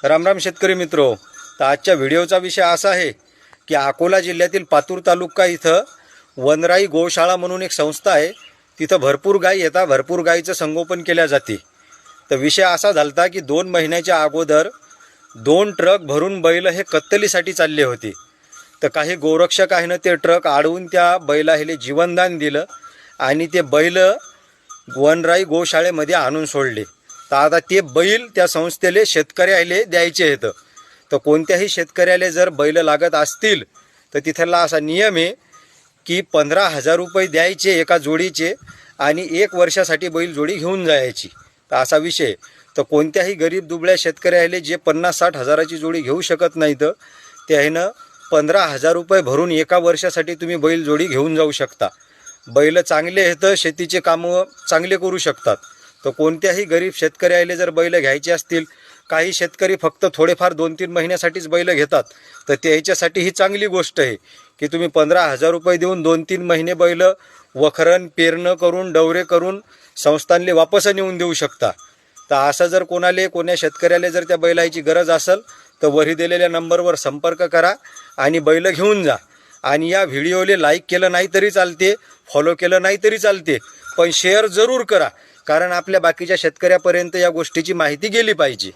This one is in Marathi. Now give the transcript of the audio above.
रामराम शेतकरी मित्रो, तर आजच्या व्हिडिओचा विषय असा आहे की अकोला जिल्ह्यातील पातूर तालुका इथं वनराई गोशाळा म्हणून एक संस्था आहे. तिथं भरपूर गायी येतात, भरपूर गायीचं संगोपन केल्या जाते. तर विषय असा झालता की 2 महिन्याच्या अगोदर 2 ट्रक भरून बैल हे कत्तलीसाठी चालले होते. तर काही गोरक्षक आहे ना, ते ट्रक अडवून त्या बैलाला जीवनदान दिलं आणि ते बैल वनराई गोशाळेमध्ये आणून सोडले. तर आता ते बैल त्या संस्थेला शेतकऱ्याला द्यायचे आहेत. तर कोणत्याही शेतकऱ्याला जर बैल लागत असतील तर तिथला असा नियम आहे की 15,000 रुपये द्यायचे एका जोडीचे आणि 1 वर्षासाठी बैल जोडी घेऊन जायची. तर असा विषय. तर कोणत्याही गरीब दुबळ्या शेतकऱ्याला जे 50-60 हजाराची जोडी घेऊ शकत नाहीत ते आहे ना 15,000 रुपये भरून एका वर्षासाठी तुम्ही बैल जोडी घेऊन जाऊ शकता. बैल चांगले आहेत, शेतीचे कामं चांगले करू शकतात. तर कोणत्याही गरीब शेतकऱ्याला जर बैल घ्यायचे असतील, काही शेतकरी फक्त थोडेफार 2-3 महिन्यासाठीच बैल घेतात, तर त्याच्यासाठी ही चांगली गोष्ट आहे की तुम्ही 15,000 रुपये देऊन 2-3 महिने बैल वखरण पेरणं करून डवरे करून संस्थांले वापस नेऊन देऊ शकता. तर असं जर कोण्या शेतकऱ्याला जर त्या बैलाची गरज असेल तर वरी दिलेल्या नंबरवर संपर्क करा आणि बैल घेऊन जा. आणि या व्हिडिओला लाईक केलं नाही तरी चालते, फॉलो केलं नाही तरी चालते, पण शेअर जरूर करा, कारण आपल्या बाकीच्या शेतकऱ्यापर्यंत या गोष्टीची माहिती गेली पाहिजे.